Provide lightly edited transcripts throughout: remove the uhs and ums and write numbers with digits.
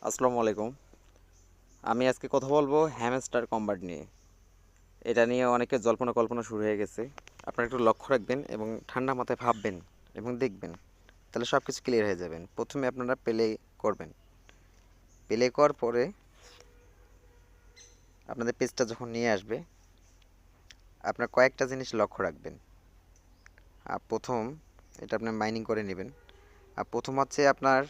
আসসালামু আলাইকুম। আমি আজকে কথা বলবো হ্যামস্টার কম্বাট নিয়ে। এটা নিয়ে অনেকের জল্পনা কল্পনা শুরু হয়ে গেছে। আপনারা একটু লক্ষ্য রাখবেন এবং ঠান্ডা মাথায় ভাববেন এবং দেখবেন, তাহলে সব কিছু ক্লিয়ার হয়ে যাবেন। প্রথমে আপনারা প্লে করবেন। প্লে করার পরে আপনাদের পেজটা যখন নিয়ে আসবে, আপনার কয়েকটা জিনিস লক্ষ্য রাখবেন। প্রথম, এটা আপনি মাইনিং করে নেবেন। আর প্রথম হচ্ছে আপনার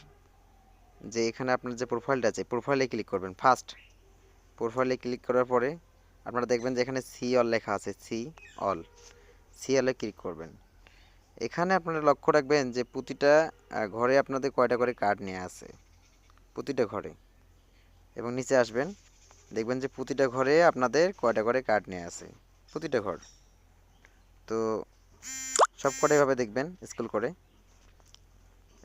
যে এখানে আপনার যে প্রোফাইলটা আছে, প্রোফাইলে ক্লিক করবেন ফার্স্ট। প্রোফাইলে ক্লিক করার পরে আপনারা দেখবেন যে এখানে সি অল লেখা আছে, সি অল। সি অলে ক্লিক করবেন। এখানে আপনারা লক্ষ্য রাখবেন যে প্রতিটা ঘরে আপনাদের কয়টা করে কার্ড নিয়ে আছে, প্রতিটা ঘরে। এবং নিচে আসবেন, দেখবেন যে প্রতিটা ঘরে আপনাদের কয়টা করে কার্ড নিয়ে আছে, প্রতিটা ঘর। তো সব কটা এভাবে দেখবেন স্ক্রল করে,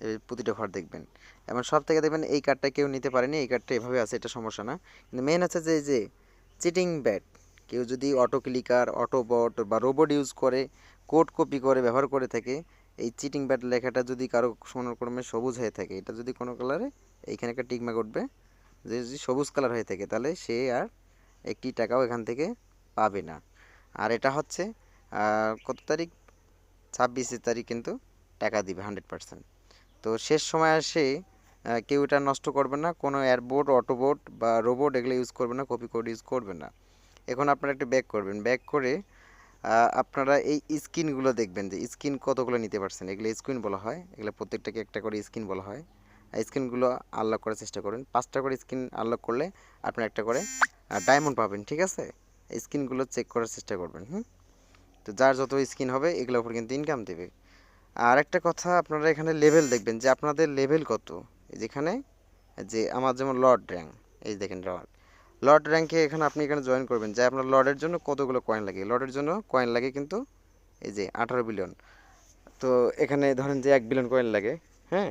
এই প্রতিটা ঘর দেখবেন। এবং সব থেকে দেখবেন এই কার্ডটা কেউ নিতে পারেনি, এই কার্ডটা এভাবে আছে, এটা সমস্যা না। কিন্তু মেন হচ্ছে যে এই যে চিটিং ব্যাট, কেউ যদি অটো ক্লিকার, অটো বট বা রোবট ইউজ করে, কোড কপি করে ব্যবহার করে থাকে, এই চিটিং ব্যাট লেখাটা যদি কারো কোনোক্রমে সবুজ হয়ে থাকে, এটা যদি কোনো কালারে এইখানে একটা টিকমার্ক উঠবে, যে যদি সবুজ কালার হয়ে থাকে, তাহলে সে আর একটি টাকাও এখান থেকে পাবে না। আর এটা হচ্ছে কত তারিখ, 26 তারিখ কিন্তু টাকা দিবে 100%। তো শেষ সময় আসে কেউ এটা নষ্ট করবে না, কোনো এয়ারবোর্ড, অটোবোট বা রোবট এগুলো ইউজ করবে না, কপি কোড ইউজ করবে না। এখন আপনারা একটু ব্যাক করবেন, ব্যাক করে আপনারা এই স্ক্রিনগুলো দেখবেন যে স্ক্রিন কতগুলো নিতে পারছেন, এগুলো স্ক্রিন বলা হয়, এগুলো প্রত্যেকটাকে একটা করে স্ক্রিন বলা হয়। স্ক্রিনগুলো আনলক করার চেষ্টা করুন, 5টা করে স্ক্রিন আনলক করলে আপনার একটা করে ডায়মন্ড পাবেন, ঠিক আছে? স্ক্রিনগুলো চেক করার চেষ্টা করবেন। তো যার যত স্ক্রিন হবে এগুলোর উপর কিন্তু ইনকাম দেবে। আর একটা কথা, আপনারা এখানে লেভেল দেখবেন যে আপনাদের লেভেল কত। যেখানে যে আমার যেমন লর্ড র্যাঙ্ক, এই দেখেন লর্ড, লর্ড র্যাঙ্কে এখানে আপনি এখানে জয়েন করবেন যে আপনার লর্ডের জন্য কতগুলো কয়েন লাগে। লর্ডের জন্য কয়েন লাগে কিন্তু এই যে 18 বিলিয়ন। তো এখানে ধরেন যে 1 বিলিয়ন কয়েন লাগে। হ্যাঁ,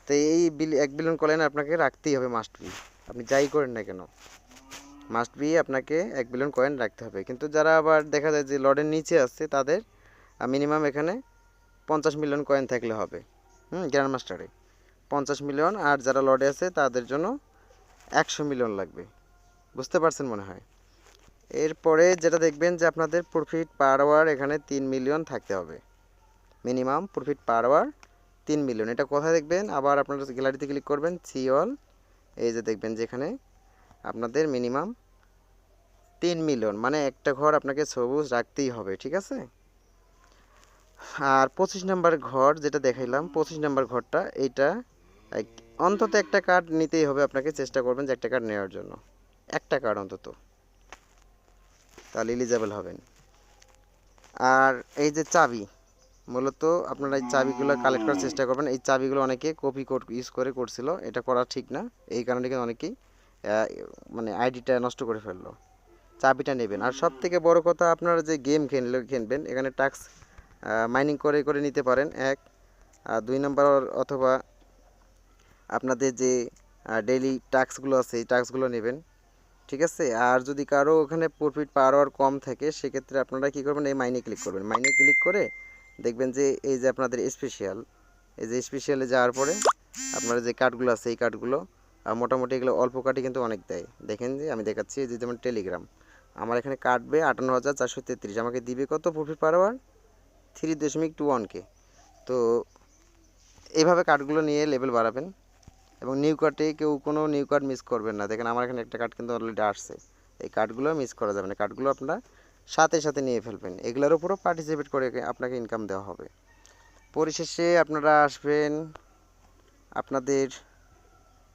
তো এই 1 বিলিয়ন কয়েন আপনাকে রাখতেই হবে, মাস্ট বি। আপনি যাই করেন না কেন, মাস্ট বি আপনাকে 1 বিলিয়ন কয়েন রাখতে হবে। কিন্তু যারা আবার দেখা যায় যে লর্ডের নিচে আছে, তাদের মিনিমাম এখানে 50 মিলিয়ন কয়েন থাকলে হবে। গ্র্যান্ড মাস্টারে 50 মিলিয়ন, আর যারা লর্ডে আছে তাদের জন্য 100 মিলিয়ন লাগবে। বুঝতে পারছেন মনে হয়। এরপরে যেটা দেখবেন যে আপনাদের প্রফিট পার আওয়ার এখানে 3 মিলিয়ন থাকতে হবে, minimum profit per hour 3 million. এটা কোথায় দেখবেন, আবার আপনারা গ্যালারিতে ক্লিক করবেন, সি অল, এই যে দেখবেন যে এখানে আপনাদের মিনিমাম 3 মিলিয়ন, মানে একটা ঘর আপনাকে সবুজ রাখতেই হবে, ঠিক আছে? আর 25 নাম্বার ঘর যেটা দেখাইলাম, 25 নাম্বার ঘরটা, এইটা অন্তত একটা কার্ড নিতেই হবে আপনাকে, চেষ্টা করবেন যে একটা কার্ড নেওয়ার জন্য, একটা কার্ড অন্তত, তাহলে এলিজেবল হবেন। আর এই যে চাবি, মূলত আপনারা এই চাবিগুলো কালেক্ট করার চেষ্টা করবেন। এই চাবিগুলো অনেকে কপি কোড ইউজ করে করছিল, এটা করা ঠিক না। এই কারণে কিন্তু অনেকেই মানে আইডিটা নষ্ট করে ফেললো। চাবিটা নেবেন। আর সব থেকে বড় কথা, আপনারা যে গেম কিনবেন, এখানে টাস্ক মাইনিং করে করে নিতে পারেন, এক। আর 2 নম্বর, অথবা আপনাদের যে ডেইলি টাস্কগুলো আছে এই টাস্কগুলো নেবেন, ঠিক আছে? আর যদি কারো ওখানে প্রফিট পার আওয়ার কম থাকে, সেক্ষেত্রে আপনারা কী করবেন, এই মাইনে ক্লিক করবেন। মাইনে ক্লিক করে দেখবেন যে এই যে আপনাদের স্পেশাল, এই যে স্পেশালে যাওয়ার পরে আপনার যে কার্ডগুলো আছে এই কার্ডগুলো মোটামুটি এগুলো অল্প কার্ডই কিন্তু অনেক দেয়। দেখেন যে আমি দেখাচ্ছি, এই যে যেমন টেলিগ্রাম, আমার এখানে কাটবে 58,433, আমাকে দিবে কত প্রফিট পার আওয়ার, 3.21K। তো এইভাবে কার্ডগুলো নিয়ে লেভেল বাড়াবেন। এবং নিউ কার্ডে কেউ কোনো নিউ কার্ড মিস করবেন না। দেখেন আমার এখানে একটা কার্ড কিন্তু অলরেডি আসছে, এই কার্ডগুলো মিস করা যাবে না, কার্ডগুলো আপনারা সাথে সাথে নিয়ে ফেলবেন। এগুলোর উপরও পার্টিসিপেট করে আপনাকে ইনকাম দেওয়া হবে। পরিশেষে আপনারা আসবেন আপনাদের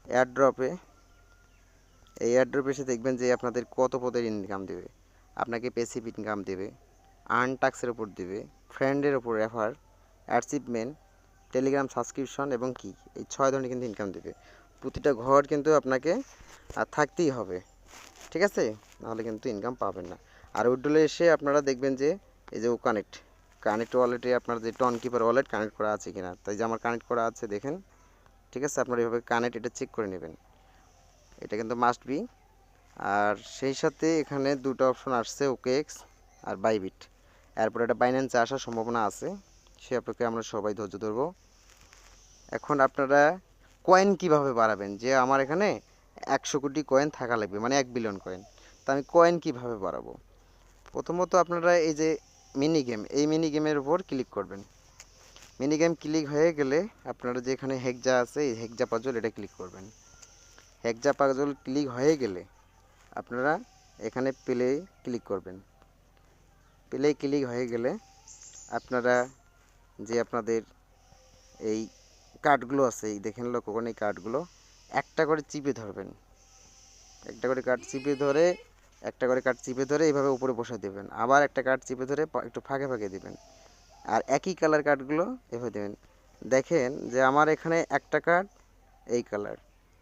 এয়ারড্রপে, এই এয়ারড্রপে এসে দেখবেন যে আপনাদের কত পদের ইনকাম দেবে। আপনাকে প্যাসিভ ইনকাম দেবে, আর্ন টাস্কের উপর দেবে, ফ্রেন্ডের উপর রেফার, অ্যাচিভমেন্ট, টেলিগ্রাম সাবস্ক্রিপশন এবং কি, এই 6 ধরনের কিন্তু ইনকাম দেবে। প্রতিটা ঘর কিন্তু আপনাকে থাকতেই হবে, ঠিক আছে? নাহলে কিন্তু ইনকাম পাবেন না। আর উইড্রোলে এসে আপনারা দেখবেন যে এই যে ও কানেক্ট ওয়ালেটে আপনার যে টন কিপার ওয়ালেট কানেক্ট করা আছে কিনা, তাই যে আমার কানেক্ট করা আছে দেখেন, ঠিক আছে? আপনারা এইভাবে কানেক্ট এটা চেক করে নেবেন, এটা কিন্তু মাস্ট বি। আর সেই সাথে এখানে দুটো অপশন আসছে, ওকেএক্স আর বাইবিট। এরপর এটা বাইন্যান্সে আসার সম্ভাবনা আছে, সে অপেক্ষায় আমরা সবাই ধৈর্য ধরবো। এখন আপনারা কয়েন কিভাবে বাড়াবেন, যে আমার এখানে 100 কোটি কয়েন থাকা লাগবে, মানে 1 বিলিয়ন কয়েন। তো আমি কয়েন কিভাবে বাড়াবো? প্রথমত আপনারা এই যে মিনি গেম, এই মিনি গেমের উপর ক্লিক করবেন। মিনি গেম ক্লিক হয়ে গেলে আপনারা যেখানে হেক্সা আছে, এই হেক্সা পাজল এটা ক্লিক করবেন। হেক্সা পাজল ক্লিক হয়ে গেলে আপনারা এখানে প্লে ক্লিক করবেন। প্লে ক্লিক হয়ে গেলে আপনারা যে আপনাদের এই কার্ডগুলো আছে, এই দেখেন লক্ষ্য করেন, এই কার্ডগুলো একটা করে চিপে ধরবেন। একটা করে কার্ড চিপে ধরে, একটা করে কার্ড চিপে ধরে এইভাবে উপরে বসে দেবেন। আবার একটা কার্ড চিপে ধরে একটু ফাঁকে ফাঁকে দিবেন। আর একই কালার কার্ডগুলো এভাবে দেবেন। দেখেন যে আমার এখানে একটা কার্ড এই কালার,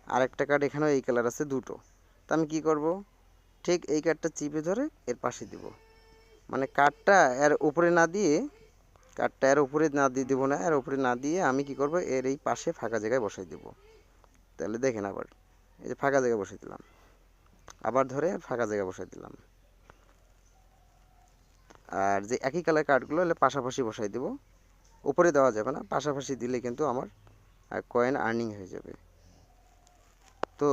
আর একটা কার্ড এখানেও এই কালার আছে দুটো। তো আমি কি করব, ঠিক এই কার্ডটা চিপে ধরে এর পাশে দিব। মানে কার্ডটা এর উপরে না দিয়ে, কার্ডটা এর উপরে না দিয়ে দেবো না, এর উপরে না দিয়ে আমি কি করব, এর এই পাশে ফাঁকা জায়গায় বসাই দেব। তাহলে দেখেন আবার এই যে ফাঁকা জায়গায় বসাই দিলাম, আবার ধরে ফাঁকা জায়গায় বসাই দিলাম। আর যে একই কালার কার্ডগুলো হলে পাশাপাশি বসাই দেব। উপরে দেওয়া যাবে না, পাশাপাশি দিলে কিন্তু আমার কয়েন আর্নিং হয়ে যাবে। তো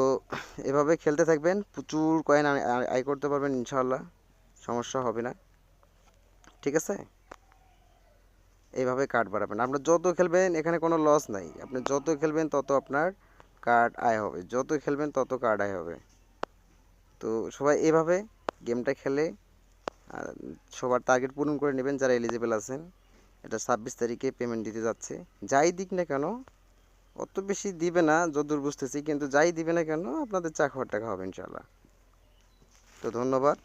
এভাবে খেলতে থাকবেন, প্রচুর কয়েন আয় করতে পারবেন ইনশাআল্লাহ, সমস্যা হবে না। ঠিক আছে, এইভাবে কার্ড বাড়াবেন। আপনার যত খেলবেন এখানে কোনো লস নাই, আপনি যত খেলবেন তত আপনার কার্ড আয় হবে, যত খেলবেন তত কার্ড আয় হবে। তো সবাই এভাবে গেমটা খেলে সবার টার্গেট পূরণ করে নেবেন যারা এলিজিবল আছেন। এটা 26 তারিখে পেমেন্ট দিতে যাচ্ছে। যাই দিক না কেন, অত বেশি দিবে না যতদূর বুঝতেছি, কিন্তু যাই দিবে না কেন আপনাদের চা খাওয়ার টাকা হবে ইনশাআল্লাহ। তো ধন্যবাদ।